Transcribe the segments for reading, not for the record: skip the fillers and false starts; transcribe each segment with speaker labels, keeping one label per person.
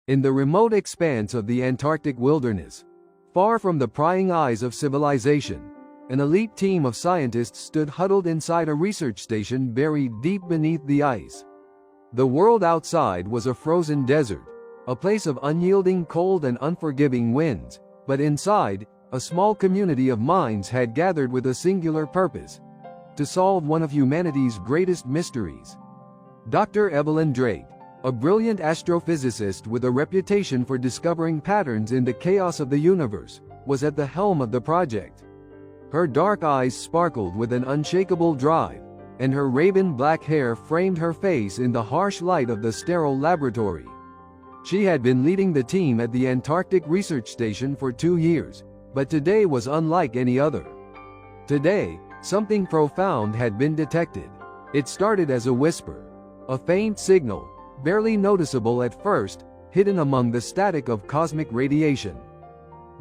Speaker 1: In the remote expanse of the Antarctic wilderness, far from the prying eyes of civilization, an elite team of scientists stood huddled inside a research station buried deep beneath the ice. The world outside was a frozen desert, a place of unyielding cold and unforgiving winds, but inside, a small community of minds had gathered with a singular purpose: to solve one of humanity's greatest mysteries. Dr. Evelyn Drake, a brilliant astrophysicist with a reputation for discovering patterns in the chaos of the universe, was at the helm of the project. Her dark eyes sparkled with an unshakable drive, and her raven-black hair framed her face in the harsh light of the sterile laboratory. She had been leading the team at the Antarctic Research Station for 2 years, but today was unlike any other. Today, something profound had been detected. It started as a whisper, a faint signal, barely noticeable at first, hidden among the static of cosmic radiation.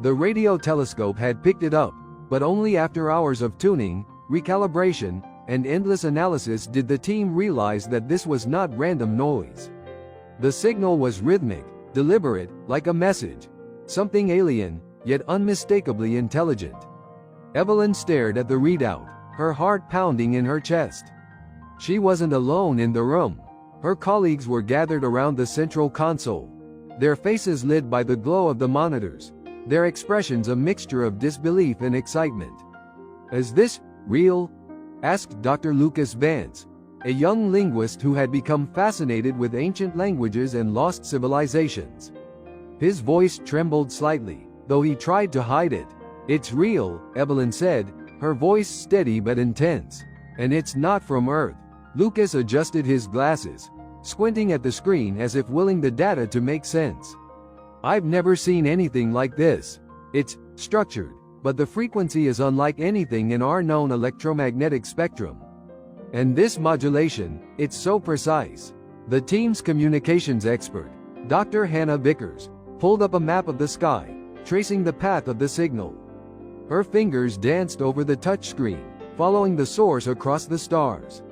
Speaker 1: The radio telescope had picked it up, but only after hours of tuning, recalibration, and endless analysis did the team realize that this was not random noise. The signal was rhythmic, deliberate, like a message. Something alien, yet unmistakably intelligent. Evelyn stared at the readout, her heart pounding in her chest. She wasn't alone in the room. Her colleagues were gathered around the central console, their faces lit by the glow of the monitors, their expressions a mixture of disbelief and excitement. "Is this real?" asked Dr. Lucas Vance, a young linguist who had become fascinated with ancient languages and lost civilizations. His voice trembled slightly, though he tried to hide it. "It's real," Evelyn said, her voice steady but intense. "And it's not from Earth." Lucas adjusted his glasses, squinting at the screen as if willing the data to make sense. "I've never seen anything like this. It's structured, but the frequency is unlike anything in our known electromagnetic spectrum. And this modulation, it's so precise." The team's communications expert, Dr. Hannah Vickers, pulled up a map of the sky, tracing the path of the signal. Her fingers danced over the touchscreen, following the source across the stars.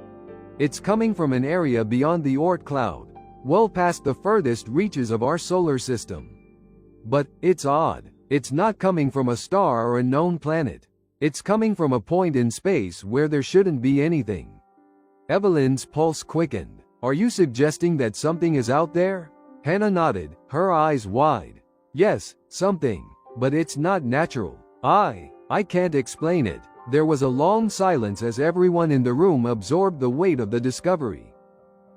Speaker 1: "It's coming from an area beyond the Oort cloud, well past the furthest reaches of our solar system. But it's odd. It's not coming from a star or a known planet. It's coming from a point in space where there shouldn't be anything." Evelyn's pulse quickened. "Are you suggesting that something is out there?" Hannah nodded, her eyes wide. "Yes, something. But it's not natural. I can't explain it." There was a long silence as everyone in the room absorbed the weight of the discovery.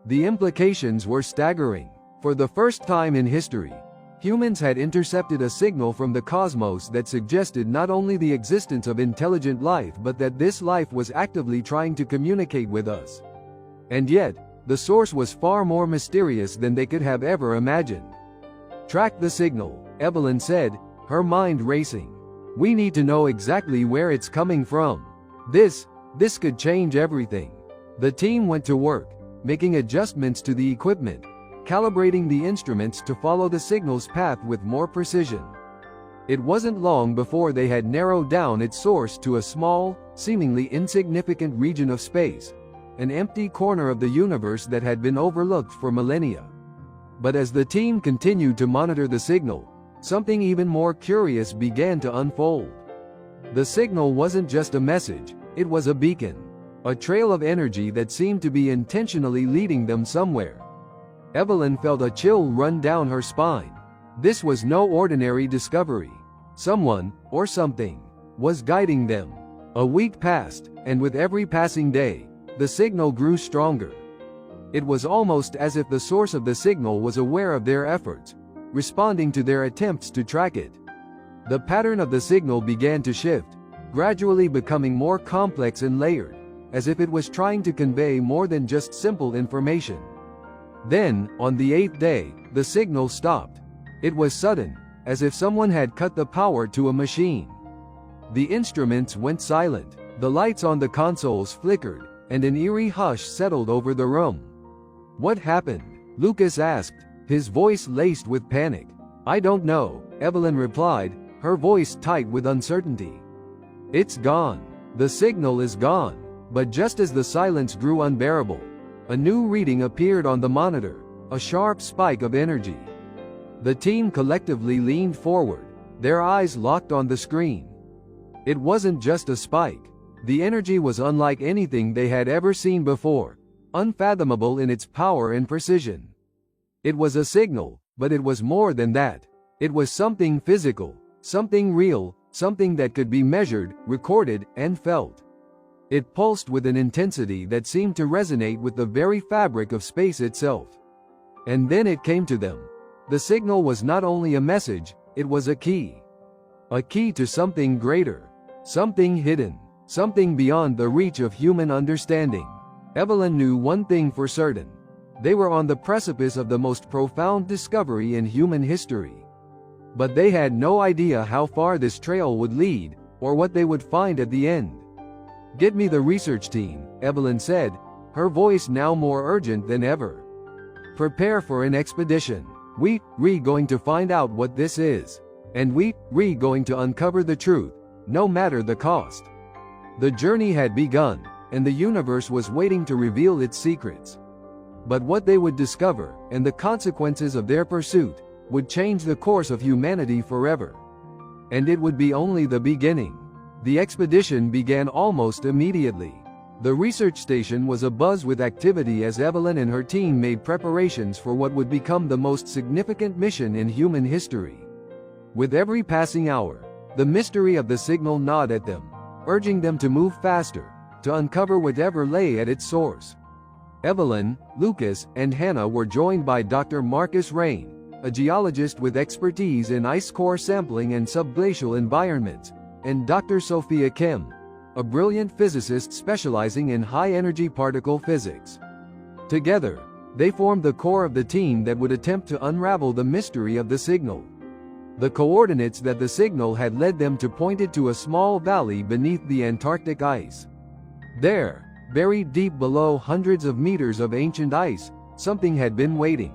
Speaker 1: The implications were staggering. For the first time in history, humans had intercepted a signal from the cosmos that suggested not only the existence of intelligent life but that this life was actively trying to communicate with us. And yet, the source was far more mysterious than they could have ever imagined. "Track the signal," Evelyn said, her mind racing. "We need to know exactly where it's coming from. This could change everything." The team went to work, making adjustments to the equipment, calibrating the instruments to follow the signal's path with more precision. It wasn't long before they had narrowed down its source to a small, seemingly insignificant region of space, an empty corner of the universe that had been overlooked for millennia. But as the team continued to monitor the signal, something even more curious began to unfold. The signal wasn't just a message, it was a beacon, a trail of energy that seemed to be intentionally leading them somewhere. Evelyn felt a chill run down her spine. This was no ordinary discovery. Someone, or something, was guiding them. A week passed, and with every passing day, the signal grew stronger. It was almost as if the source of the signal was aware of their efforts, responding to their attempts to track it. The pattern of the signal began to shift, gradually becoming more complex and layered, as if it was trying to convey more than just simple information. Then, on the 8th day, the signal stopped. It was sudden, as if someone had cut the power to a machine. The instruments went silent, the lights on the consoles flickered, and an eerie hush settled over the room. "What happened?" Lucas asked, his voice laced with panic. "I don't know," Evelyn replied, her voice tight with uncertainty. "It's gone. The signal is gone." But just as the silence grew unbearable, a new reading appeared on the monitor, a sharp spike of energy. The team collectively leaned forward, their eyes locked on the screen. It wasn't just a spike. The energy was unlike anything they had ever seen before, unfathomable in its power and precision. It was a signal, but it was more than that. It was something physical, something real, something that could be measured, recorded, and felt. It pulsed with an intensity that seemed to resonate with the very fabric of space itself. And then it came to them. The signal was not only a message, it was a key. A key to something greater, something hidden, something beyond the reach of human understanding. Evelyn knew one thing for certain. They were on the precipice of the most profound discovery in human history. But they had no idea how far this trail would lead, or what they would find at the end. "Get me the research team," Evelyn said, her voice now more urgent than ever. "Prepare for an expedition. We're going to find out what this is. And we're going to uncover the truth, no matter the cost." The journey had begun, and the universe was waiting to reveal its secrets. But what they would discover, and the consequences of their pursuit, would change the course of humanity forever. And it would be only the beginning. The expedition began almost immediately. The research station was abuzz with activity as Evelyn and her team made preparations for what would become the most significant mission in human history. With every passing hour, the mystery of the signal gnawed at them, urging them to move faster, to uncover whatever lay at its source. Evelyn, Lucas, and Hannah were joined by Dr. Marcus Rain, a geologist with expertise in ice core sampling and subglacial environments, and Dr. Sophia Kim, a brilliant physicist specializing in high-energy particle physics. Together, they formed the core of the team that would attempt to unravel the mystery of the signal. The coordinates that the signal had led them to pointed to a small valley beneath the Antarctic ice. There, buried deep below hundreds of meters of ancient ice, something had been waiting.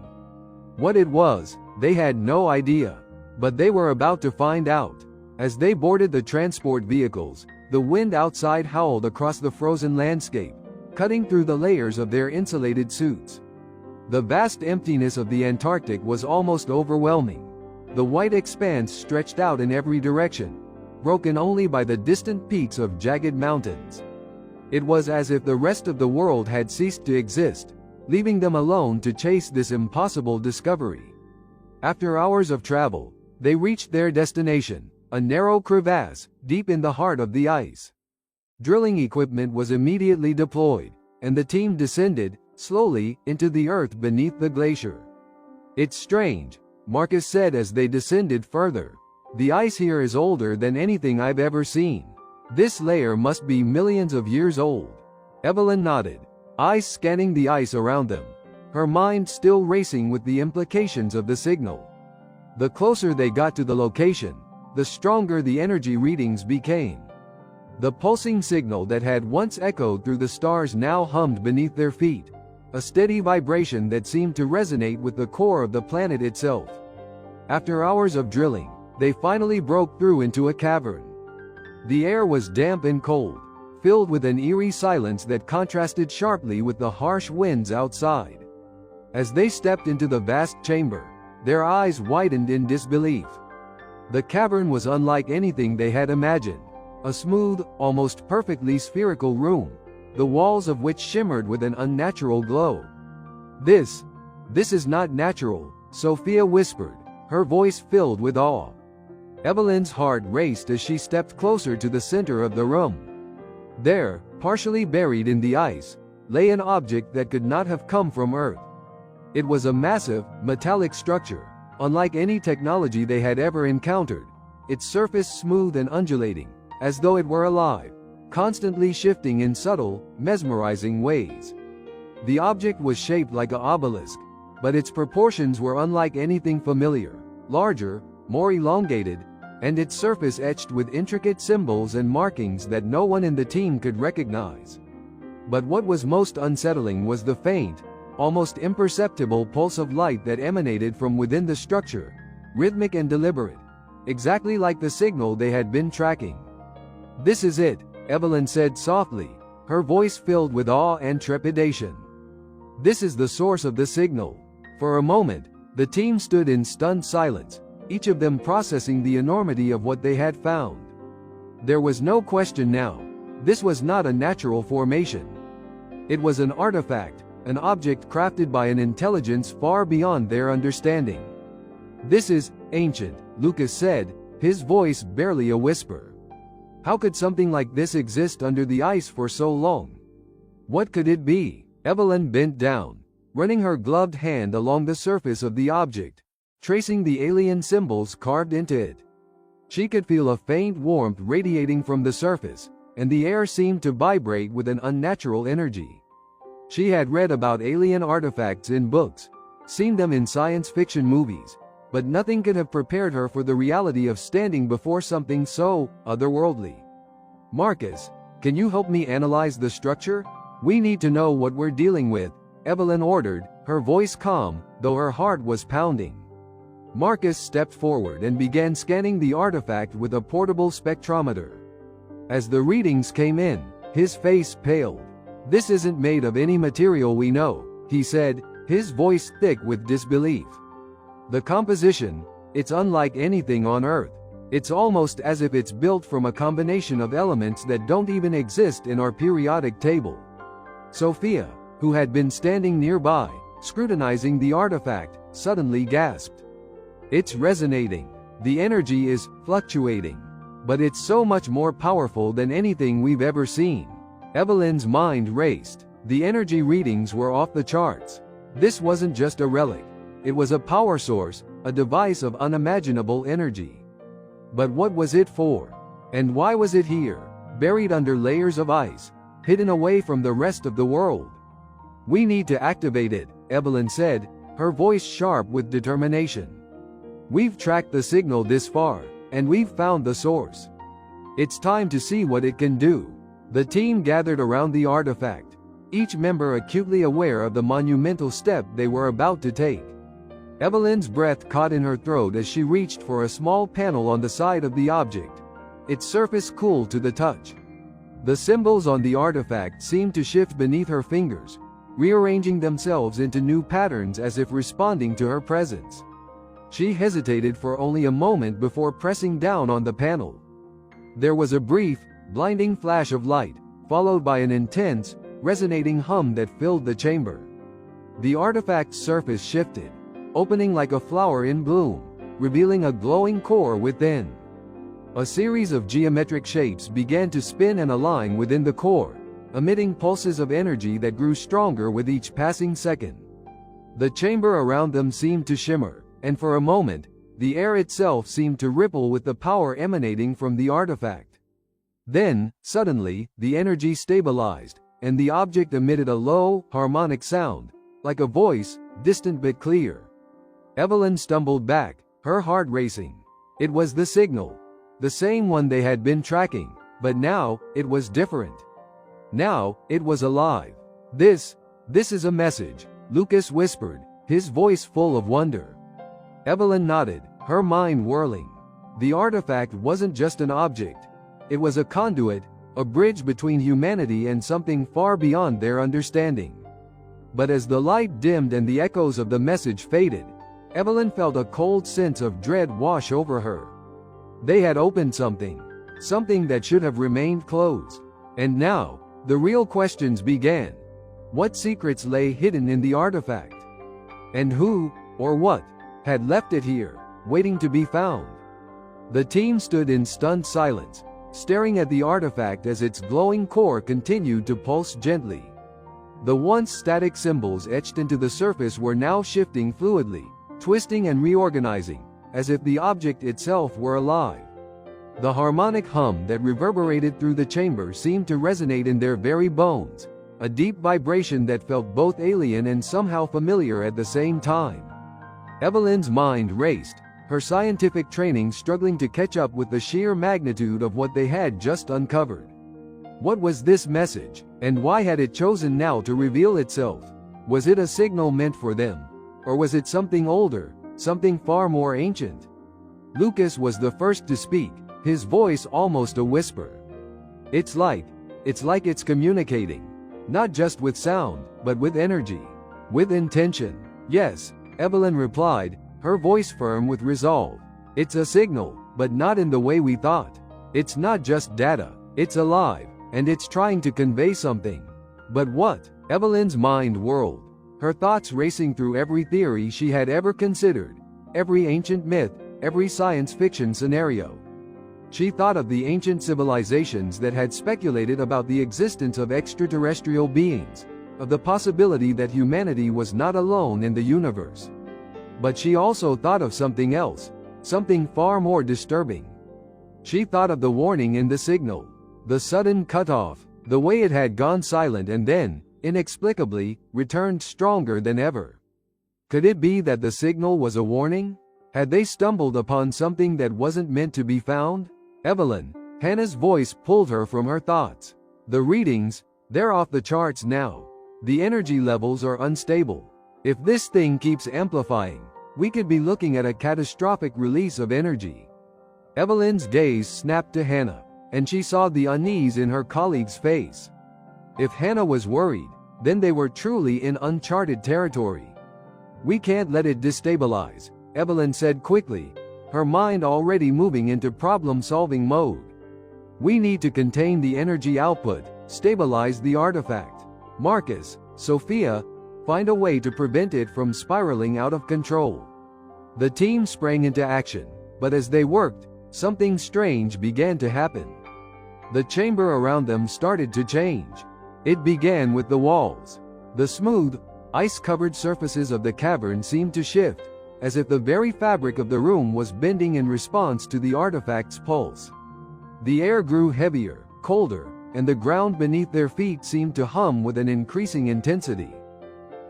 Speaker 1: What it was, they had no idea. But they were about to find out. As they boarded the transport vehicles, the wind outside howled across the frozen landscape, cutting through the layers of their insulated suits. The vast emptiness of the Antarctic was almost overwhelming. The white expanse stretched out in every direction, broken only by the distant peaks of jagged mountains. It was as if the rest of the world had ceased to exist, leaving them alone to chase this impossible discovery. After hours of travel, they reached their destination, a narrow crevasse, deep in the heart of the ice. Drilling equipment was immediately deployed, and the team descended, slowly, into the earth beneath the glacier. "It's strange," Marcus said as they descended further. "The ice here is older than anything I've ever seen. This layer must be millions of years old." Evelyn nodded, eyes scanning the ice around them, her mind still racing with the implications of the signal. The closer they got to the location, the stronger the energy readings became. The pulsing signal that had once echoed through the stars now hummed beneath their feet, a steady vibration that seemed to resonate with the core of the planet itself. After hours of drilling, they finally broke through into a cavern. The air was damp and cold, filled with an eerie silence that contrasted sharply with the harsh winds outside. As they stepped into the vast chamber, their eyes widened in disbelief. The cavern was unlike anything they had imagined, a smooth, almost perfectly spherical room, the walls of which shimmered with an unnatural glow. This is not natural," Sophia whispered, her voice filled with awe. Evelyn's heart raced as she stepped closer to the center of the room. There, partially buried in the ice, lay an object that could not have come from Earth. It was a massive, metallic structure, unlike any technology they had ever encountered, its surface smooth and undulating, as though it were alive, constantly shifting in subtle, mesmerizing ways. The object was shaped like an obelisk, but its proportions were unlike anything familiar, larger, more elongated, and its surface etched with intricate symbols and markings that no one in the team could recognize. But what was most unsettling was the faint, almost imperceptible pulse of light that emanated from within the structure, rhythmic and deliberate, exactly like the signal they had been tracking. "This is it," Evelyn said softly, her voice filled with awe and trepidation. "This is the source of the signal." For a moment, The team stood in stunned silence, each of them processing the enormity of what they had found. There was no question now. This was not a natural formation. It was an artifact, an object crafted by an intelligence far beyond their understanding. "This is ancient," Lucas said, his voice barely a whisper. "How could something like this exist under the ice for so long? What could it be?" Evelyn bent down, running her gloved hand along the surface of the object, tracing the alien symbols carved into it. She could feel a faint warmth radiating from the surface, and the air seemed to vibrate with an unnatural energy. She had read about alien artifacts in books, seen them in science fiction movies, but nothing could have prepared her for the reality of standing before something so otherworldly. "Marcus, can you help me analyze the structure? We need to know what we're dealing with," Evelyn ordered, her voice calm, though her heart was pounding. Marcus stepped forward and began scanning the artifact with a portable spectrometer. As the readings came in, his face paled. "This isn't made of any material we know," he said, his voice thick with disbelief. "The composition, it's unlike anything on Earth. It's almost as if it's built from a combination of elements that don't even exist in our periodic table." Sophia, who had been standing nearby, scrutinizing the artifact, suddenly gasped. "It's resonating. The energy is fluctuating. But it's so much more powerful than anything we've ever seen." Evelyn's mind raced. The energy readings were off the charts. This wasn't just a relic. It was a power source, a device of unimaginable energy. But what was it for? And why was it here, buried under layers of ice, hidden away from the rest of the world? "We need to activate it," Evelyn said, her voice sharp with determination. "We've tracked the signal this far, and we've found the source. It's time to see what it can do." The team gathered around the artifact, each member acutely aware of the monumental step they were about to take. Evelyn's breath caught in her throat as she reached for a small panel on the side of the object, its surface cool to the touch. The symbols on the artifact seemed to shift beneath her fingers, rearranging themselves into new patterns as if responding to her presence. She hesitated for only a moment before pressing down on the panel. There was a brief, blinding flash of light, followed by an intense, resonating hum that filled the chamber. The artifact's surface shifted, opening like a flower in bloom, revealing a glowing core within. A series of geometric shapes began to spin and align within the core, emitting pulses of energy that grew stronger with each passing second. The chamber around them seemed to shimmer, and for a moment, the air itself seemed to ripple with the power emanating from the artifact. Then, suddenly, the energy stabilized, and the object emitted a low, harmonic sound, like a voice, distant but clear. Evelyn stumbled back, her heart racing. It was the signal, the same one they had been tracking, but now, it was different. Now, it was alive. This is a message," Lucas whispered, his voice full of wonder. Evelyn nodded, her mind whirling. The artifact wasn't just an object. It was a conduit, a bridge between humanity and something far beyond their understanding. But as the light dimmed and the echoes of the message faded, Evelyn felt a cold sense of dread wash over her. They had opened something that should have remained closed. And now, the real questions began. What secrets lay hidden in the artifact? And who, or what, had left it here, waiting to be found? The team stood in stunned silence, staring at the artifact as its glowing core continued to pulse gently. The once static symbols etched into the surface were now shifting fluidly, twisting and reorganizing, as if the object itself were alive. The harmonic hum that reverberated through the chamber seemed to resonate in their very bones, a deep vibration that felt both alien and somehow familiar at the same time. Evelyn's mind raced, her scientific training struggling to catch up with the sheer magnitude of what they had just uncovered. What was this message, and why had it chosen now to reveal itself? Was it a signal meant for them? Or was it something older, something far more ancient? Lucas was the first to speak, his voice almost a whisper. It's like it's communicating. Not just with sound, but with energy. With intention. Yes, Evelyn replied, her voice firm with resolve. It's a signal, but not in the way we thought. It's not just data, it's alive, and it's trying to convey something. But what? Evelyn's mind whirled, her thoughts racing through every theory she had ever considered, every ancient myth, every science fiction scenario. She thought of the ancient civilizations that had speculated about the existence of extraterrestrial beings, of the possibility that humanity was not alone in the universe. But she also thought of something else, something far more disturbing. She thought of the warning in the signal, the sudden cutoff, the way it had gone silent and then, inexplicably, returned stronger than ever. Could it be that the signal was a warning? Had they stumbled upon something that wasn't meant to be found? Evelyn, Hannah's voice pulled her from her thoughts. The readings, they're off the charts now. The energy levels are unstable. If this thing keeps amplifying, we could be looking at a catastrophic release of energy. Evelyn's gaze snapped to Hannah, and she saw the unease in her colleague's face. If Hannah was worried, then they were truly in uncharted territory. We can't let it destabilize, Evelyn said quickly, her mind already moving into problem-solving mode. We need to contain the energy output, stabilize the artifact. Marcus, Sophia, find a way to prevent it from spiraling out of control. The team sprang into action, but as they worked, something strange began to happen. The chamber around them started to change. It began with the walls. The smooth, ice-covered surfaces of the cavern seemed to shift, as if the very fabric of the room was bending in response to the artifact's pulse. The air grew heavier, colder, and the ground beneath their feet seemed to hum with an increasing intensity.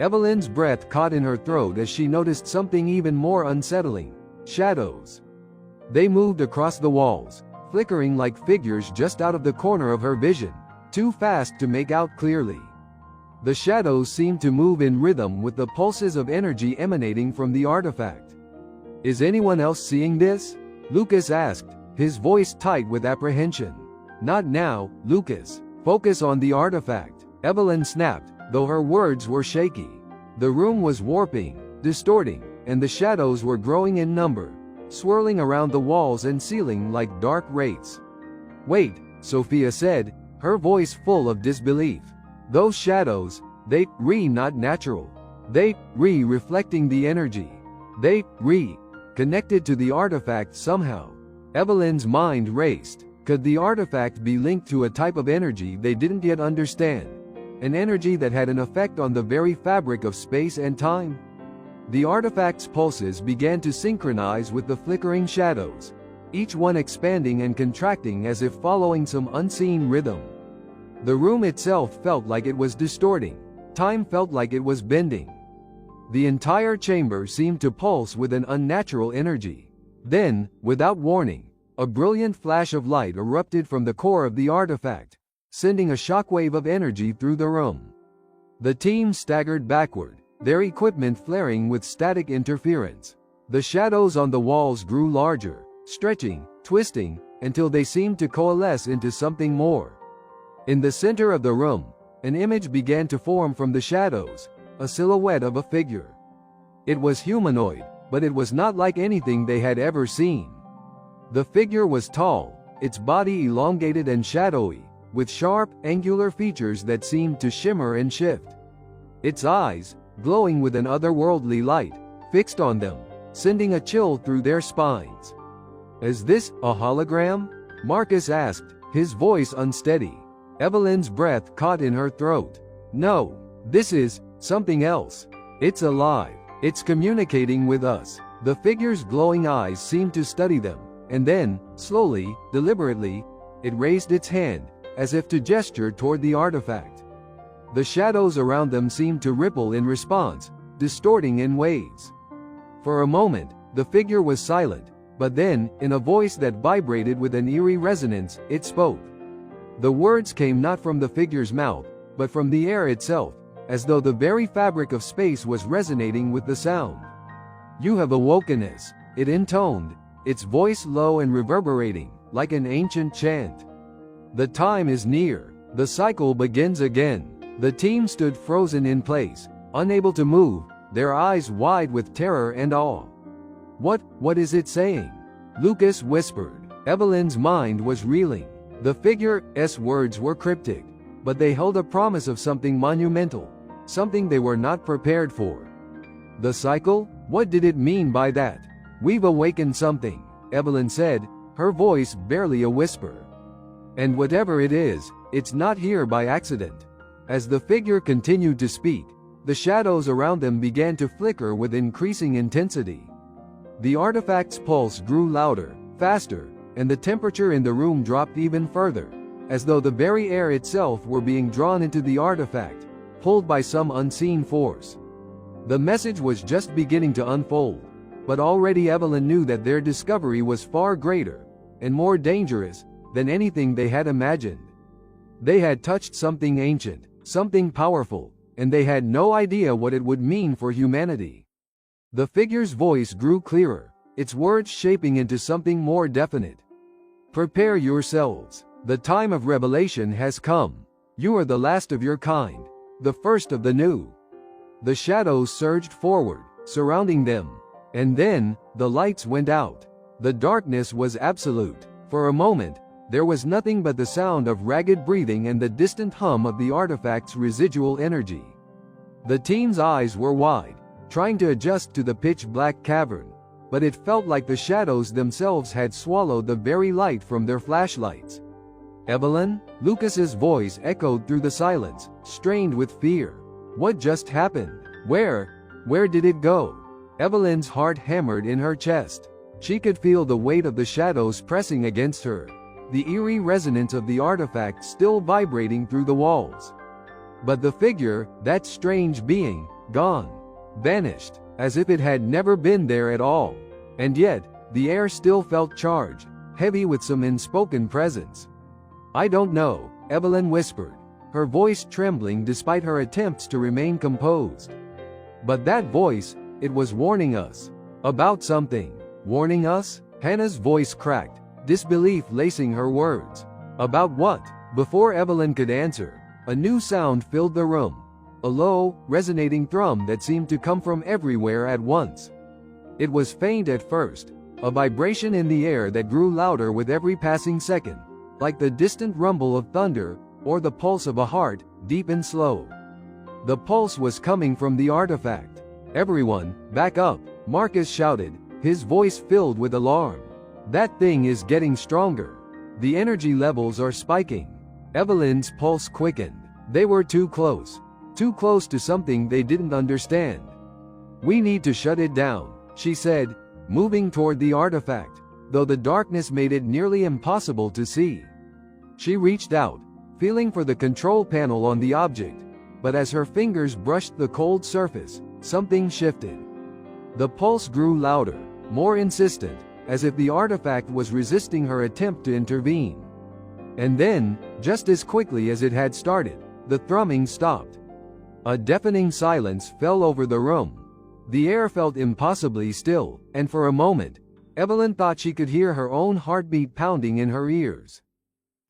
Speaker 1: Evelyn's breath caught in her throat as she noticed something even more unsettling: shadows. They moved across the walls, flickering like figures just out of the corner of her vision, too fast to make out clearly. The shadows seemed to move in rhythm with the pulses of energy emanating from the artifact. Is anyone else seeing this? Lucas asked, his voice tight with apprehension. Not now, Lucas. Focus on the artifact, Evelyn snapped, though her words were shaky. The room was warping, distorting, and the shadows were growing in number, swirling around the walls and ceiling like dark wraiths. Wait, Sophia said, her voice full of disbelief. Those shadows, they not natural. They reflecting the energy. They connected to the artifact somehow. Evelyn's mind raced. Could the artifact be linked to a type of energy they didn't yet understand? An energy that had an effect on the very fabric of space and time? The artifact's pulses began to synchronize with the flickering shadows, each one expanding and contracting as if following some unseen rhythm. The room itself felt like it was distorting. Time felt like it was bending. The entire chamber seemed to pulse with an unnatural energy. Then, without warning, a brilliant flash of light erupted from the core of the artifact, sending a shockwave of energy through the room. The team staggered backward, their equipment flaring with static interference. The shadows on the walls grew larger, stretching, twisting, until they seemed to coalesce into something more. In the center of the room, an image began to form from the shadows, a silhouette of a figure. It was humanoid, but it was not like anything they had ever seen. The figure was tall, its body elongated and shadowy, with sharp, angular features that seemed to shimmer and shift. Its eyes, glowing with an otherworldly light, fixed on them, sending a chill through their spines. Is this a hologram? Marcus asked, his voice unsteady. Evelyn's breath caught in her throat. No, this is something else. It's alive. It's communicating with us. The figure's glowing eyes seemed to study them, and then, slowly, deliberately, it raised its hand, as if to gesture toward the artifact. The shadows around them seemed to ripple in response, distorting in waves. For a moment, the figure was silent, but then, in a voice that vibrated with an eerie resonance, it spoke. The words came not from the figure's mouth, but from the air itself, as though the very fabric of space was resonating with the sound. You have awoken us, it intoned, its voice low and reverberating, like an ancient chant. The time is near. The cycle begins again. The team stood frozen in place, unable to move, their eyes wide with terror and awe. What is it saying?" Lucas whispered. Evelyn's mind was reeling. The figure's words were cryptic, but they held a promise of something monumental, something they were not prepared for. "The cycle? What did it mean by that?" "We've awakened something," Evelyn said, her voice barely a whisper. "And whatever it is, it's not here by accident." As the figure continued to speak, the shadows around them began to flicker with increasing intensity. The artifact's pulse grew louder, faster, and the temperature in the room dropped even further, as though the very air itself were being drawn into the artifact, pulled by some unseen force. The message was just beginning to unfold, but already Evelyn knew that their discovery was far greater and more dangerous than anything they had imagined. They had touched something ancient, something powerful, and they had no idea what it would mean for humanity. The figure's voice grew clearer, its words shaping into something more definite. "Prepare yourselves. The time of revelation has come. You are the last of your kind, the first of the new." The shadows surged forward, surrounding them. And then, the lights went out. The darkness was absolute. For a moment, there was nothing but the sound of ragged breathing and the distant hum of the artifact's residual energy. The team's eyes were wide, trying to adjust to the pitch-black cavern, but it felt like the shadows themselves had swallowed the very light from their flashlights. "Evelyn?" Lucas's voice echoed through the silence, strained with fear. "What just happened? Where did it go?" Evelyn's heart hammered in her chest. She could feel the weight of the shadows pressing against her, the eerie resonance of the artifact still vibrating through the walls. But the figure, that strange being, gone, vanished, as if it had never been there at all. And yet, the air still felt charged, heavy with some unspoken presence. "I don't know," Evelyn whispered, her voice trembling despite her attempts to remain composed. "But that voice, it was warning us. About something." "Warning us?" Hannah's voice cracked, disbelief lacing her words. "About what?" Before Evelyn could answer, a new sound filled the room. A low, resonating thrum that seemed to come from everywhere at once. It was faint at first, a vibration in the air that grew louder with every passing second, like the distant rumble of thunder, or the pulse of a heart, deep and slow. The pulse was coming from the artifact. "Everyone, back up," Marcus shouted, his voice filled with alarm. "That thing is getting stronger. The energy levels are spiking." Evelyn's pulse quickened. They were too close to something they didn't understand. "We need to shut it down," she said, moving toward the artifact, though the darkness made it nearly impossible to see. She reached out, feeling for the control panel on the object, but as her fingers brushed the cold surface, something shifted. The pulse grew louder, more insistent, as if the artifact was resisting her attempt to intervene. And then, just as quickly as it had started, the thrumming stopped. A deafening silence fell over the room. The air felt impossibly still, and for a moment, Evelyn thought she could hear her own heartbeat pounding in her ears.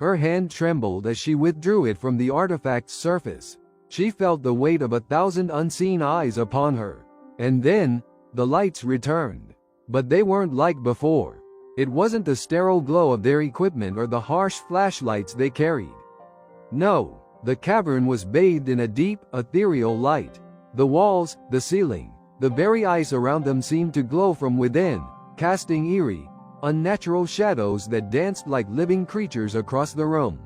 Speaker 1: Her hand trembled as she withdrew it from the artifact's surface. She felt the weight of 1,000 unseen eyes upon her. And then, the lights returned. But they weren't like before. It wasn't the sterile glow of their equipment or the harsh flashlights they carried. No, the cavern was bathed in a deep, ethereal light. The walls, the ceiling, the very ice around them seemed to glow from within, casting eerie, unnatural shadows that danced like living creatures across the room.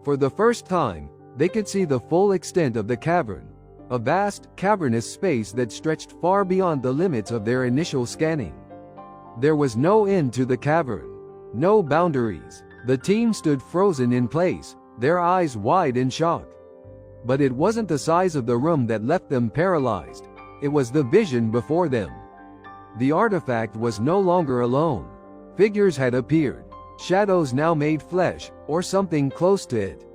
Speaker 1: For the first time, they could see the full extent of the cavern, a vast, cavernous space that stretched far beyond the limits of their initial scanning. There was no end to the cavern, no boundaries. The team stood frozen in place, their eyes wide in shock. But it wasn't the size of the room that left them paralyzed. It was the vision before them. The artifact was no longer alone. Figures had appeared, shadows now made flesh, or something close to it.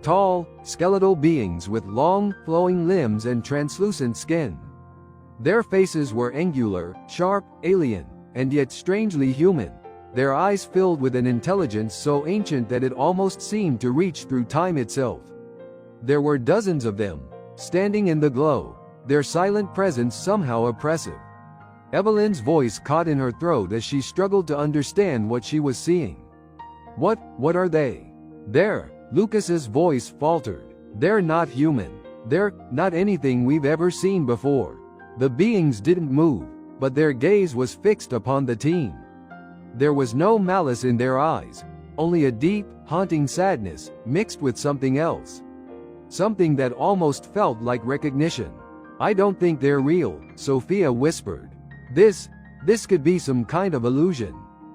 Speaker 1: Tall, skeletal beings with long, flowing limbs and translucent skin. Their faces were angular, sharp, alien, and yet strangely human, their eyes filled with an intelligence so ancient that it almost seemed to reach through time itself. There were dozens of them, standing in the glow, their silent presence somehow oppressive. Evelyn's voice caught in her throat as she struggled to understand what she was seeing. What are they? There, Lucas's voice faltered. They're not human. They're not anything we've ever seen before. The beings didn't move, but their gaze was fixed upon the team. There was no malice in their eyes, only a deep, haunting sadness, mixed with something else. Something that almost felt like recognition. I don't think they're real, Sophia whispered. This could be some kind of illusion.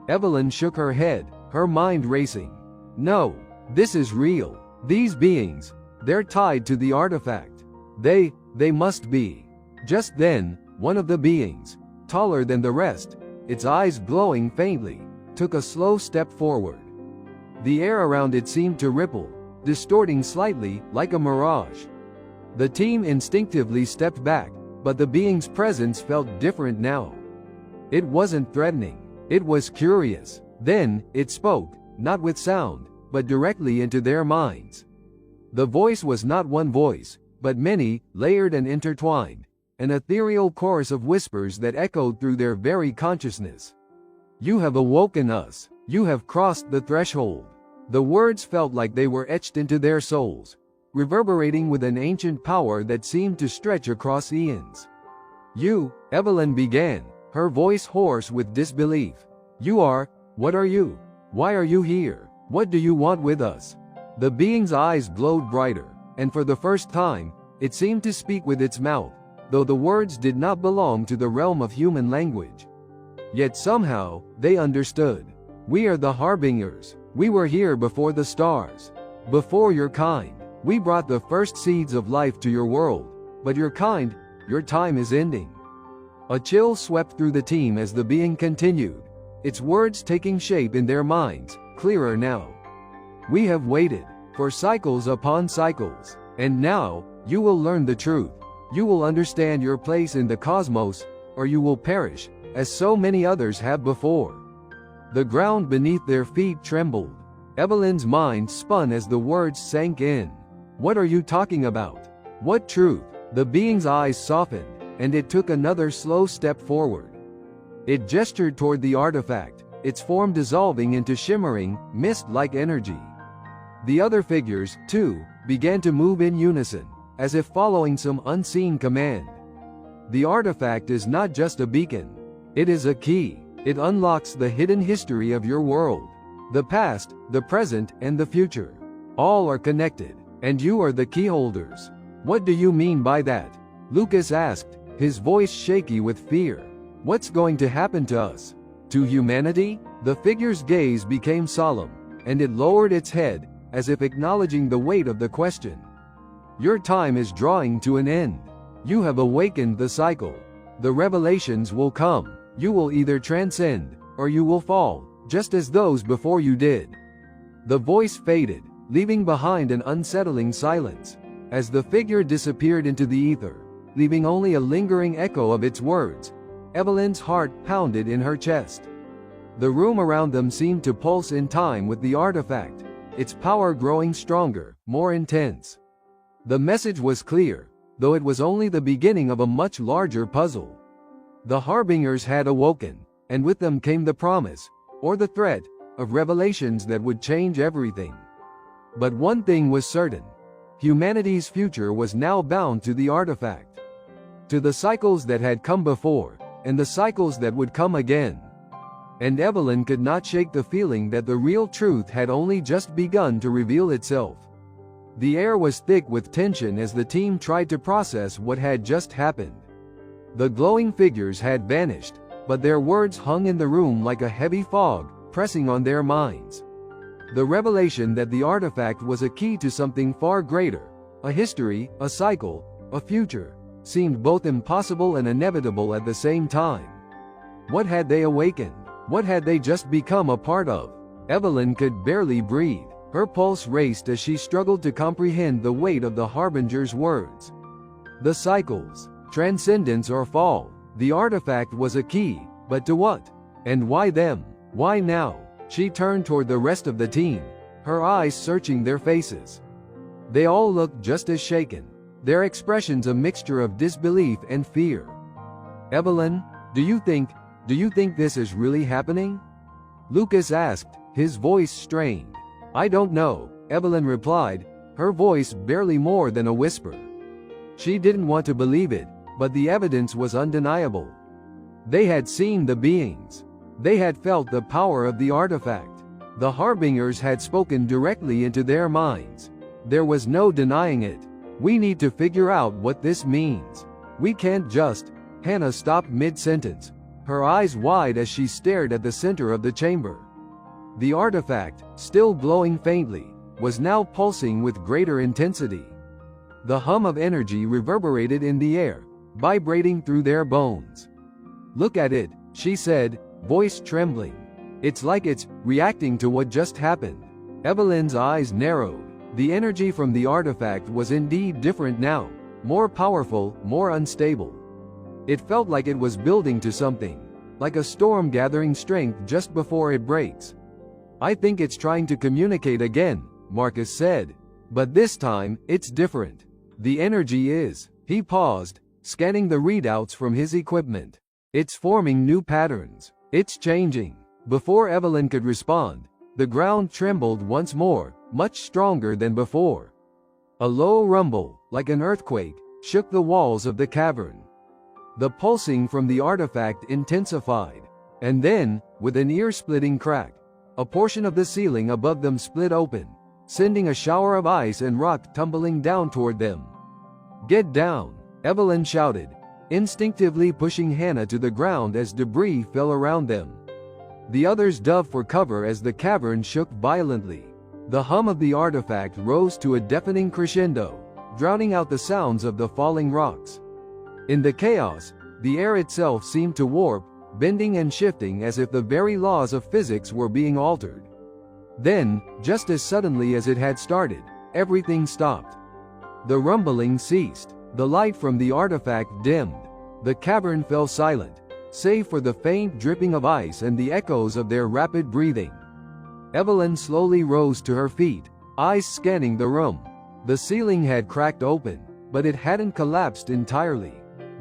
Speaker 1: Evelyn shook her head, her mind racing. No, this is real. These beings, they're tied to the artifact. They must be. Just then, one of the beings, taller than the rest, its eyes glowing faintly, took a slow step forward. The air around it seemed to ripple, distorting slightly, like a mirage. The team instinctively stepped back, but the being's presence felt different now. It wasn't threatening. It was curious. Then, it spoke, not with sound, but directly into their minds. The voice was not one voice, but many, layered and intertwined, an ethereal chorus of whispers that echoed through their very consciousness. You have awoken us. You have crossed the threshold. The words felt like they were etched into their souls, reverberating with an ancient power that seemed to stretch across eons. You, Evelyn began, her voice hoarse with disbelief. What are you? Why are you here? What do you want with us? The being's eyes glowed brighter, and for the first time, it seemed to speak with its mouth, though the words did not belong to the realm of human language. Yet somehow, they understood. We are the harbingers. We were here before the stars. Before your kind. We brought the first seeds of life to your world, but your time is ending. A chill swept through the team as the being continued, its words taking shape in their minds, clearer now. We have waited, for cycles upon cycles, and now, you will learn the truth. You will understand your place in the cosmos, or you will perish, as so many others have before. The ground beneath their feet trembled. Evelyn's mind spun as the words sank in. What are you talking about? What truth? The being's eyes softened, and it took another slow step forward. It gestured toward the artifact, its form dissolving into shimmering, mist-like energy. The other figures, too, began to move in unison, as if following some unseen command. The artifact is not just a beacon. It is a key. It unlocks the hidden history of your world. The past, the present, and the future. All are connected, and you are the key holders. What do you mean by that? Lucas asked, his voice shaky with fear. What's going to happen to us? To humanity? The figure's gaze became solemn, and it lowered its head, as if acknowledging the weight of the question. Your time is drawing to an end. You have awakened the cycle. The revelations will come. You will either transcend, or you will fall, just as those before you did. The voice faded, leaving behind an unsettling silence. As the figure disappeared into the ether, leaving only a lingering echo of its words, Evelyn's heart pounded in her chest. The room around them seemed to pulse in time with the artifact, its power growing stronger, more intense. The message was clear, though it was only the beginning of a much larger puzzle. The harbingers had awoken, and with them came the promise, or the threat, of revelations that would change everything. But one thing was certain. Humanity's future was now bound to the artifact. To the cycles that had come before, and the cycles that would come again. And Evelyn could not shake the feeling that the real truth had only just begun to reveal itself. The air was thick with tension as the team tried to process what had just happened. The glowing figures had vanished, but their words hung in the room like a heavy fog, pressing on their minds. The revelation that the artifact was a key to something far greater, a history, a cycle, a future, seemed both impossible and inevitable at the same time. What had they awakened? What had they just become a part of? Evelyn could barely breathe. Her pulse raced as she struggled to comprehend the weight of the harbinger's words. The cycles, transcendence or fall, the artifact was a key, but to what? And why them? Why now? She turned toward the rest of the team, her eyes searching their faces. They all looked just as shaken. their expressions a mixture of disbelief and fear. "Evelyn, do you think this is really happening?" Lucas asked, his voice strained. "I don't know," Evelyn replied, her voice barely more than a whisper. She didn't want to believe it, but the evidence was undeniable. They had seen the beings. They had felt the power of the artifact. The harbingers had spoken directly into their minds. There was no denying it. "We need to figure out what this means. We can't just—" Hannah stopped mid-sentence, her eyes wide as she stared at the center of the chamber. The artifact, still glowing faintly, was now pulsing with greater intensity. The hum of energy reverberated in the air, vibrating through their bones. "Look at it," she said, voice trembling. "It's like it's reacting to what just happened." Evelyn's eyes narrowed. The energy from the artifact was indeed different now, more powerful, more unstable. It felt like it was building to something, like a storm gathering strength just before it breaks. "I think it's trying to communicate again," Marcus said. "But this time, it's different. The energy is—" He paused, scanning the readouts from his equipment. "It's forming new patterns. It's changing." Before Evelyn could respond, the ground trembled once more, much stronger than before. A low rumble, like an earthquake, shook the walls of the cavern. The pulsing from the artifact intensified. And then, with an ear-splitting crack, a portion of the ceiling above them split open, sending a shower of ice and rock tumbling down toward them. "Get down!" Evelyn shouted, instinctively pushing Hannah to the ground as debris fell around them. The others dove for cover as the cavern shook violently. The hum of the artifact rose to a deafening crescendo, drowning out the sounds of the falling rocks. In the chaos, the air itself seemed to warp, bending and shifting as if the very laws of physics were being altered. Then, just as suddenly as it had started, everything stopped. The rumbling ceased. The light from the artifact dimmed. The cavern fell silent, save for the faint dripping of ice and the echoes of their rapid breathing. Evelyn slowly rose to her feet, eyes scanning the room. The ceiling had cracked open, but it hadn't collapsed entirely.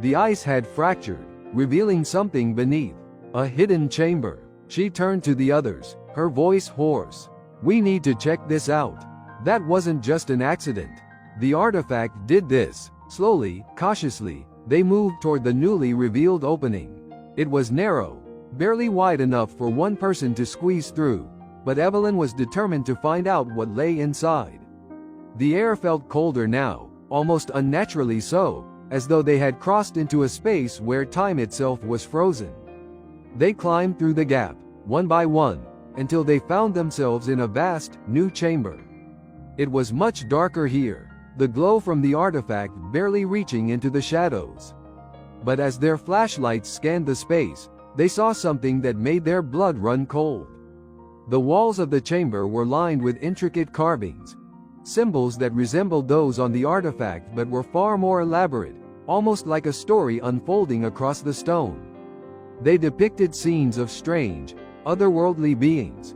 Speaker 1: The ice had fractured, revealing something beneath. A hidden chamber. She turned to the others, her voice hoarse. "We need to check this out. That wasn't just an accident. The artifact did this." Slowly, cautiously, they moved toward the newly revealed opening. It was narrow, barely wide enough for one person to squeeze through, but Evelyn was determined to find out what lay inside. The air felt colder now, almost unnaturally so, as though they had crossed into a space where time itself was frozen. They climbed through the gap, one by one, until they found themselves in a vast, new chamber. It was much darker here, the glow from the artifact barely reaching into the shadows. But as their flashlights scanned the space, they saw something that made their blood run cold. The walls of the chamber were lined with intricate carvings, symbols that resembled those on the artifact but were far more elaborate, almost like a story unfolding across the stone. They depicted scenes of strange, otherworldly beings,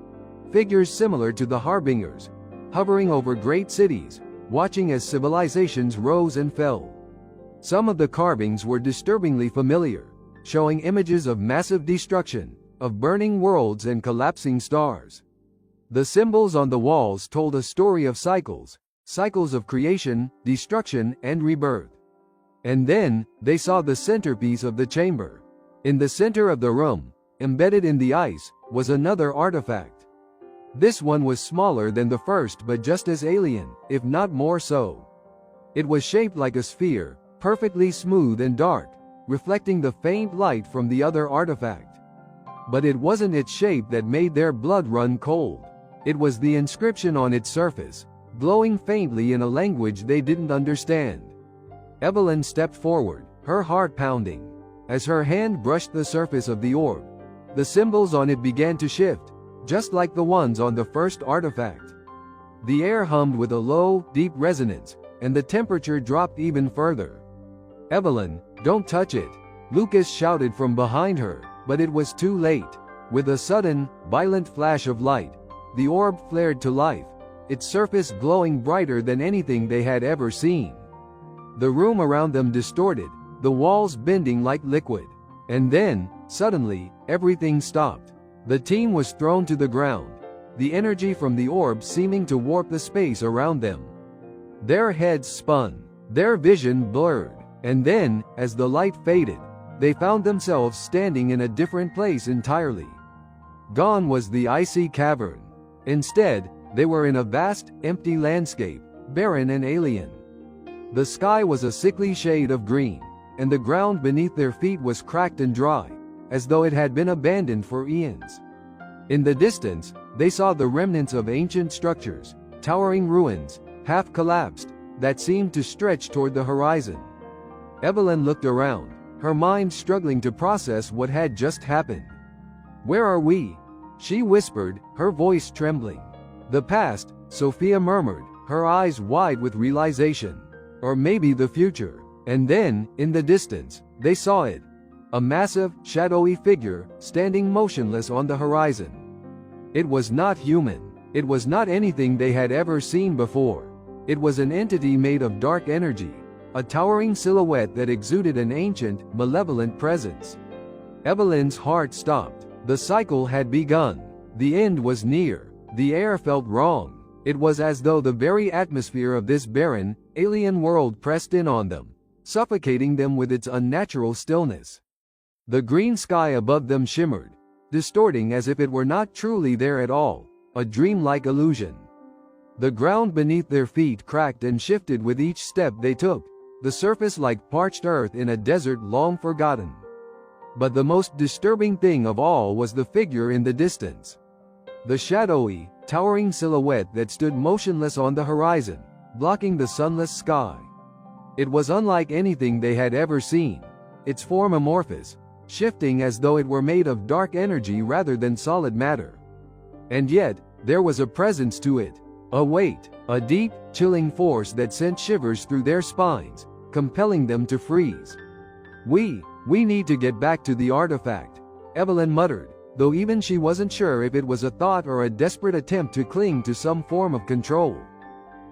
Speaker 1: figures similar to the harbingers, hovering over great cities, watching as civilizations rose and fell. Some of the carvings were disturbingly familiar, showing images of massive destruction, of burning worlds and collapsing stars. The symbols on the walls told a story of cycles of creation, destruction, and rebirth. And then, they saw the centerpiece of the chamber. In the center of the room, embedded in the ice, was another artifact. This one was smaller than the first but just as alien, if not more so. It was shaped like a sphere, perfectly smooth and dark, reflecting the faint light from the other artifact. But it wasn't its shape that made their blood run cold. It was the inscription on its surface, glowing faintly in a language they didn't understand. Evelyn stepped forward, her heart pounding. As her hand brushed the surface of the orb, the symbols on it began to shift, just like the ones on the first artifact. The air hummed with a low, deep resonance, and the temperature dropped even further. "Evelyn, don't touch it," Lucas shouted from behind her, but it was too late. With a sudden, violent flash of light, the orb flared to life, its surface glowing brighter than anything they had ever seen. the room around them distorted, the walls bending like liquid. And then, suddenly, everything stopped. The team was thrown to the ground, the energy from the orb seeming to warp the space around them. Their heads spun, their vision blurred, and then, as the light faded, they found themselves standing in a different place entirely. Gone was the icy cavern. Instead, they were in a vast, empty landscape, barren and alien. The sky was a sickly shade of green, and the ground beneath their feet was cracked and dry, as though it had been abandoned for eons. In the distance, they saw the remnants of ancient structures, towering ruins, half collapsed, that seemed to stretch toward the horizon. Evelyn looked around, her mind struggling to process what had just happened. "Where are we?" she whispered, her voice trembling. "The past," Sophia murmured, her eyes wide with realization. "Or maybe the future." And then, in the distance, they saw it. A massive, shadowy figure, standing motionless on the horizon. It was not human. It was not anything they had ever seen before. It was an entity made of dark energy, a towering silhouette that exuded an ancient, malevolent presence. Evelyn's heart stopped. The cycle had begun. The end was near. The air felt wrong. It was as though the very atmosphere of this barren, alien world pressed in on them, suffocating them with its unnatural stillness. The green sky above them shimmered, distorting as if it were not truly there at all, a dreamlike illusion. The ground beneath their feet cracked and shifted with each step they took, the surface like parched earth in a desert long forgotten. But the most disturbing thing of all was the figure in the distance. The shadowy, towering silhouette that stood motionless on the horizon, blocking the sunless sky. It was unlike anything they had ever seen, its form amorphous, shifting as though it were made of dark energy rather than solid matter. And yet, there was a presence to it, a weight, a deep, chilling force that sent shivers through their spines, compelling them to freeze. We need to get back to the artifact," Evelyn muttered, though even she wasn't sure if it was a thought or a desperate attempt to cling to some form of control.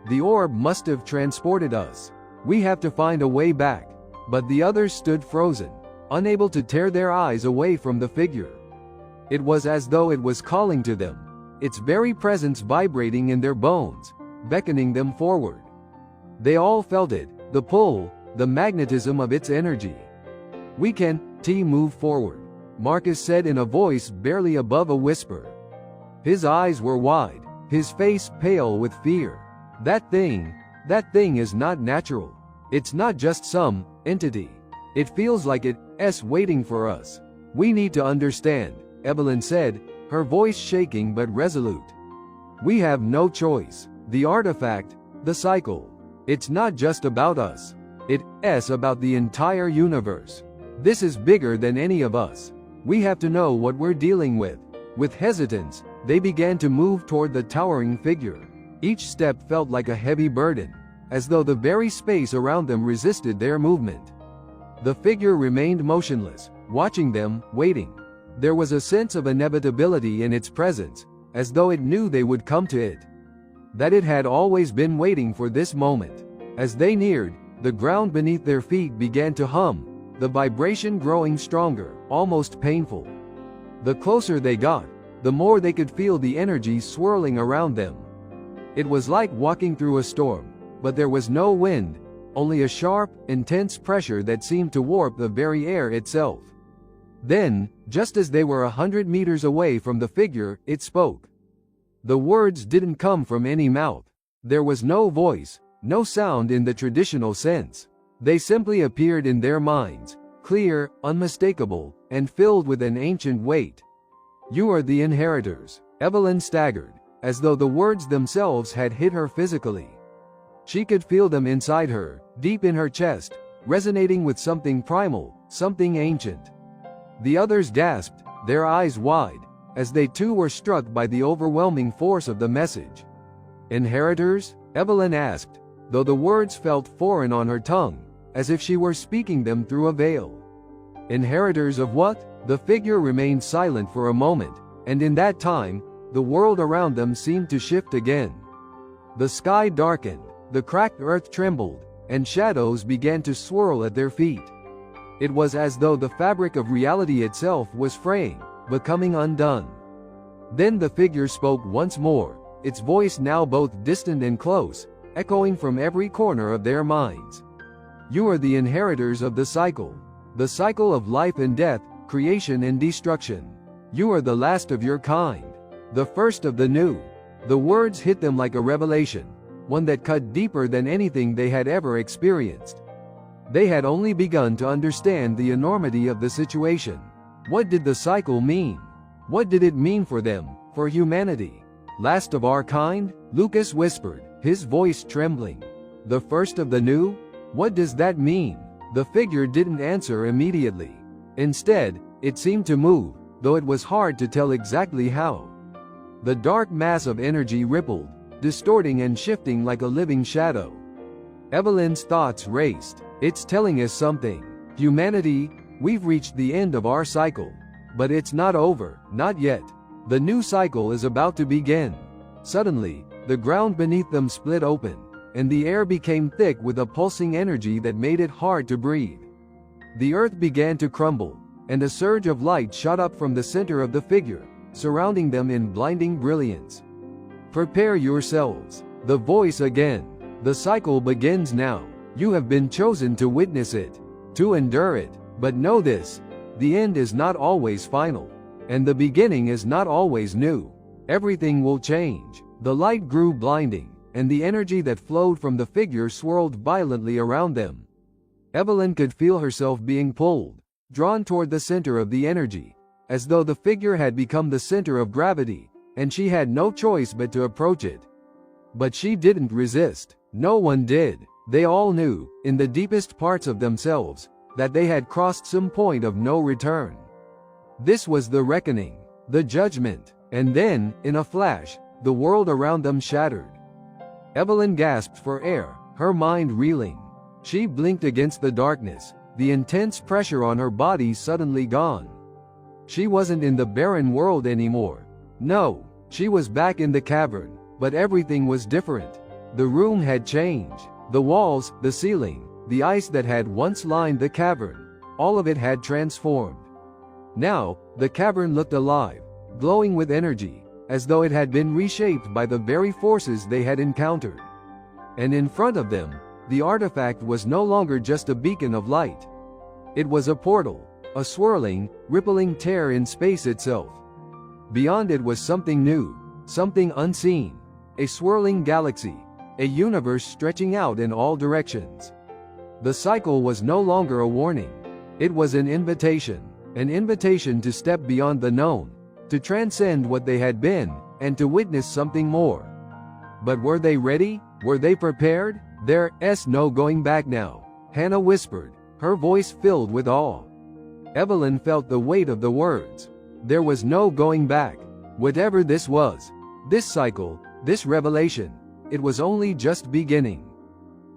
Speaker 1: "The orb must have transported us. We have to find a way back." But the others stood frozen, unable to tear their eyes away from the figure. It was as though it was calling to them, its very presence vibrating in their bones, beckoning them forward. They all felt it, the pull, the magnetism of its energy. "We can, move forward," Marcus said in a voice barely above a whisper. His eyes were wide, his face pale with fear. That thing is not natural. It's not just some entity. It feels like it's waiting for us. We need to understand," Evelyn said, her voice shaking but resolute. "We have no choice. The artifact, the cycle. It's not just about us. It's about the entire universe. This is bigger than any of us. We have to know what we're dealing with." With hesitance, they began to move toward the towering figure. Each step felt like a heavy burden, as though the very space around them resisted their movement. The figure remained motionless, watching them, waiting. There was a sense of inevitability in its presence, as though it knew they would come to it. That it had always been waiting for this moment. As they neared, the ground beneath their feet began to hum, the vibration growing stronger, almost painful. The closer they got, the more they could feel the energy swirling around them. It was like walking through a storm, but there was no wind, only a sharp, intense pressure that seemed to warp the very air itself. Then, just as they were 100 meters away from the figure, it spoke. The words didn't come from any mouth. There was no voice, no sound in the traditional sense. They simply appeared in their minds, clear, unmistakable, and filled with an ancient weight. "You are the inheritors." Evelyn staggered, as though the words themselves had hit her physically. She could feel them inside her, deep in her chest, resonating with something primal, something ancient. The others gasped, their eyes wide, as they too were struck by the overwhelming force of the message. "Inheritors?" Evelyn asked, though the words felt foreign on her tongue, as if she were speaking them through a veil. "Inheritors of what?" The figure remained silent for a moment, and in that time, the world around them seemed to shift again. The sky darkened, the cracked earth trembled, and shadows began to swirl at their feet. It was as though the fabric of reality itself was fraying, becoming undone. Then the figure spoke once more, its voice now both distant and close, echoing from every corner of their minds. You are the inheritors of the cycle of life and death, creation and destruction. You are the last of your kind, the first of the new. The words hit them like a revelation, one that cut deeper than anything they had ever experienced. They had only begun to understand the enormity of the situation. What did the cycle mean? What did it mean for them, for humanity? Last of our kind? Lucas whispered, his voice trembling. The first of the new? What does that mean? The figure didn't answer immediately. Instead, it seemed to move, though it was hard to tell exactly how. The dark mass of energy rippled, distorting and shifting like a living shadow. Evelyn's thoughts raced. It's telling us something. Humanity, we've reached the end of our cycle. But it's not over, not yet. The new cycle is about to begin. Suddenly, the ground beneath them split open, and the air became thick with a pulsing energy that made it hard to breathe. The earth began to crumble, and a surge of light shot up from the center of the figure, surrounding them in blinding brilliance. Prepare yourselves. The voice again. The cycle begins now. You have been chosen to witness it, to endure it. But know this, the end is not always final, and the beginning is not always new. Everything will change. The light grew blinding, and the energy that flowed from the figure swirled violently around them. Evelyn could feel herself being pulled, drawn toward the center of the energy, as though the figure had become the center of gravity, and she had no choice but to approach it. But she didn't resist. No one did. They all knew, in the deepest parts of themselves, that they had crossed some point of no return. This was the reckoning, the judgment, and then, in a flash, the world around them shattered. Evelyn gasped for air, her mind reeling. She blinked against the darkness, the intense pressure on her body suddenly gone. She wasn't in the barren world anymore. No, she was back in the cavern, but everything was different. The room had changed. The walls, the ceiling, the ice that had once lined the cavern, all of it had transformed. Now, the cavern looked alive, glowing with energy, as though it had been reshaped by the very forces they had encountered. And in front of them, the artifact was no longer just a beacon of light. It was a portal, a swirling, rippling tear in space itself. Beyond it was something new, something unseen, a swirling galaxy, a universe stretching out in all directions. The cycle was no longer a warning. It was an invitation to step beyond the known, to transcend what they had been, and to witness something more. But were they ready? Were they prepared? There's no going back now, Hannah whispered, her voice filled with awe. Evelyn felt the weight of the words. There was no going back. Whatever this was, this cycle, this revelation, it was only just beginning.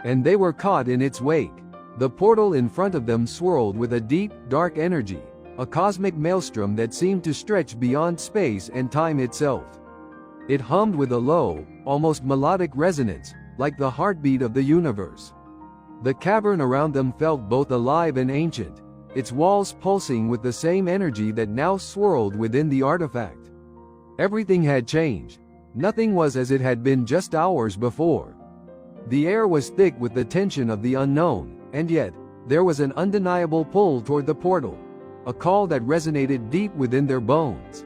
Speaker 1: And they were caught in its wake. The portal in front of them swirled with a deep, dark energy, a cosmic maelstrom that seemed to stretch beyond space and time itself. It hummed with a low, almost melodic resonance, like the heartbeat of the universe. The cavern around them felt both alive and ancient, its walls pulsing with the same energy that now swirled within the artifact. Everything had changed. Nothing was as it had been just hours before. The air was thick with the tension of the unknown, and yet, there was an undeniable pull toward the portal, a call that resonated deep within their bones.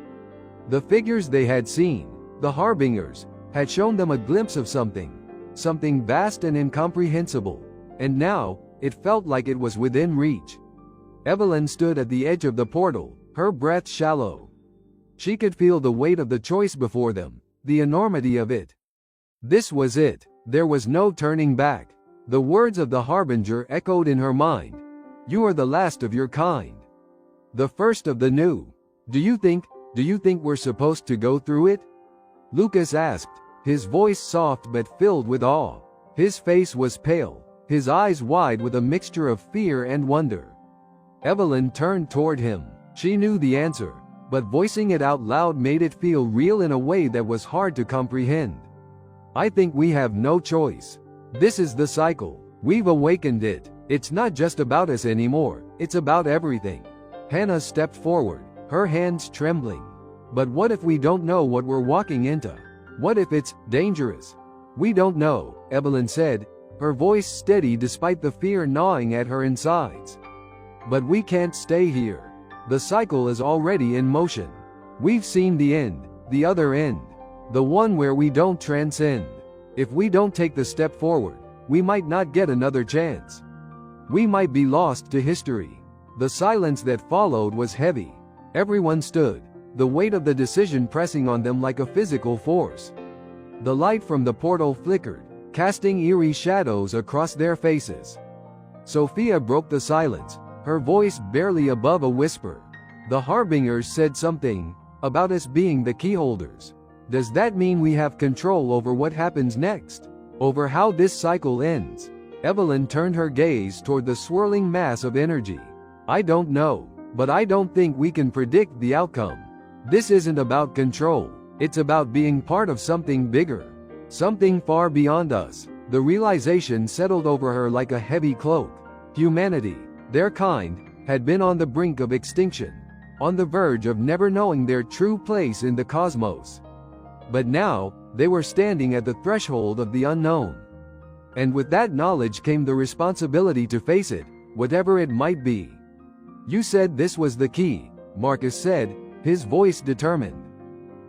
Speaker 1: The figures they had seen, the harbingers, had shown them a glimpse of something vast and incomprehensible, and now, it felt like it was within reach. Evelyn stood at the edge of the portal, her breath shallow. She could feel the weight of the choice before them, the enormity of it. This was it. There was no turning back. The words of the harbinger echoed in her mind. You are the last of your kind. The first of the new. Do you think we're supposed to go through it? Lucas asked, his voice soft but filled with awe. His face was pale, his eyes wide with a mixture of fear and wonder. Evelyn turned toward him. She knew the answer, but voicing it out loud made it feel real in a way that was hard to comprehend. I think we have no choice. This is the cycle. We've awakened it. It's not just about us anymore, it's about everything. Hannah stepped forward, her hands trembling. But what if we don't know what we're walking into? What if it's dangerous? We don't know, Evelyn said, her voice steady despite the fear gnawing at her insides. But we can't stay here. The cycle is already in motion. We've seen the end, the other end, the one where we don't transcend. If we don't take the step forward, we might not get another chance. We might be lost to history. The silence that followed was heavy. Everyone stood, the weight of the decision pressing on them like a physical force. The light from the portal flickered, casting eerie shadows across their faces. Sophia broke the silence, her voice barely above a whisper. The harbingers said something about us being the keyholders. Does that mean we have control over what happens next? Over how this cycle ends? Evelyn turned her gaze toward the swirling mass of energy. I don't know, but I don't think we can predict the outcome. This isn't about control, it's about being part of something bigger, something far beyond us. The realization settled over her like a heavy cloak. Humanity, their kind, had been on the brink of extinction, on the verge of never knowing their true place in the cosmos. But now, they were standing at the threshold of the unknown. And with that knowledge came the responsibility to face it, whatever it might be. You said this was the key, Marcus said, his voice determined.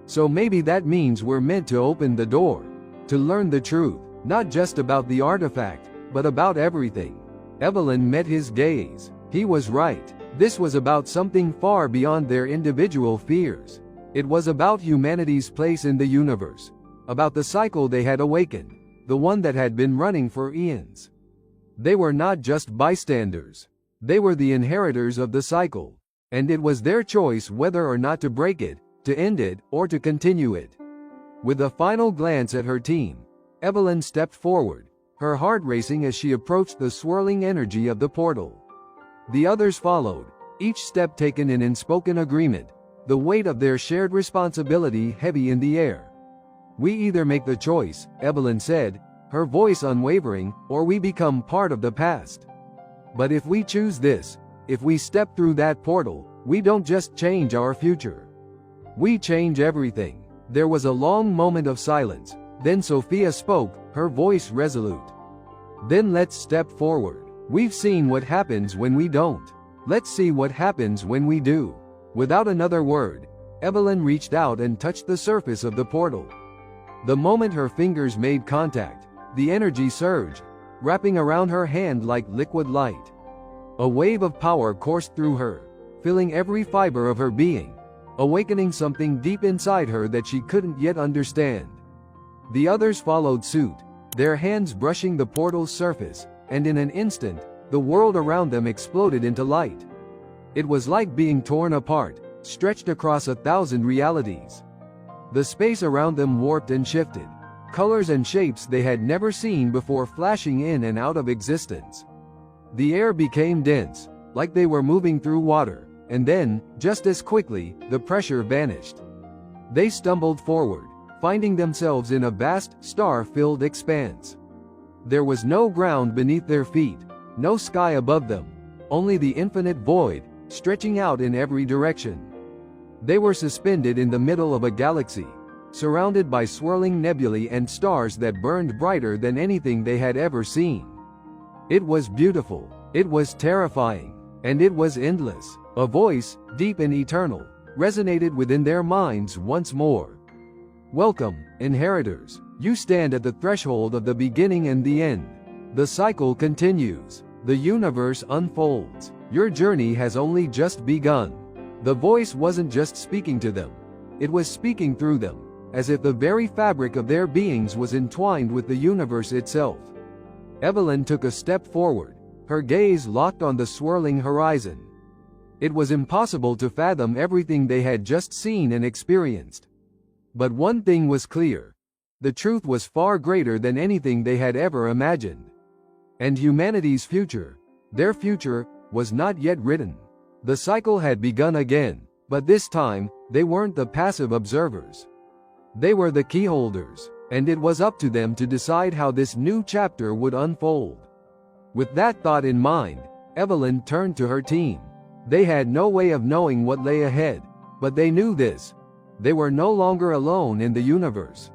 Speaker 1: So maybe that means we're meant to open the door, to learn the truth, not just about the artifact, but about everything. Evelyn met his gaze. He was right. This was about something far beyond their individual fears. It was about humanity's place in the universe, about the cycle they had awakened, the one that had been running for eons. They were not just bystanders. They were the inheritors of the cycle, and it was their choice whether or not to break it, to end it, or to continue it. With a final glance at her team, Evelyn stepped forward, her heart racing as she approached the swirling energy of the portal. The others followed, each step taken in unspoken agreement, the weight of their shared responsibility heavy in the air. We either make the choice, Evelyn said, her voice unwavering, or we become part of the past. But if we choose this, if we step through that portal, we don't just change our future. We change everything. There was a long moment of silence. Then Sophia spoke, her voice resolute. Then let's step forward. We've seen what happens when we don't. Let's see what happens when we do. Without another word, Evelyn reached out and touched the surface of the portal. The moment her fingers made contact, the energy surged, wrapping around her hand like liquid light. A wave of power coursed through her, filling every fiber of her being, awakening something deep inside her that she couldn't yet understand. The others followed suit, their hands brushing the portal's surface, and in an instant, the world around them exploded into light. It was like being torn apart, stretched across 1,000 realities. The space around them warped and shifted, colors and shapes they had never seen before flashing in and out of existence. The air became dense, like they were moving through water, and then, just as quickly, the pressure vanished. They stumbled forward, finding themselves in a vast, star-filled expanse. There was no ground beneath their feet, no sky above them, only the infinite void, stretching out in every direction. They were suspended in the middle of a galaxy, surrounded by swirling nebulae and stars that burned brighter than anything they had ever seen. It was beautiful, it was terrifying, and it was endless. A voice, deep and eternal, resonated within their minds once more. Welcome, inheritors. You stand at the threshold of the beginning and the end. The cycle continues. The universe unfolds. Your journey has only just begun. The voice wasn't just speaking to them. It was speaking through them, as if the very fabric of their beings was entwined with the universe itself. Evelyn took a step forward, her gaze locked on the swirling horizon. It was impossible to fathom everything they had just seen and experienced. But one thing was clear. The truth was far greater than anything they had ever imagined. And humanity's future, their future, was not yet written. The cycle had begun again, but this time, they weren't the passive observers. They were the keyholders, and it was up to them to decide how this new chapter would unfold. With that thought in mind, Evelyn turned to her team. They had no way of knowing what lay ahead, but they knew this: they were no longer alone in the universe.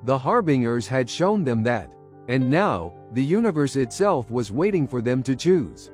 Speaker 1: The Harbingers had shown them that, and now, the universe itself was waiting for them to choose.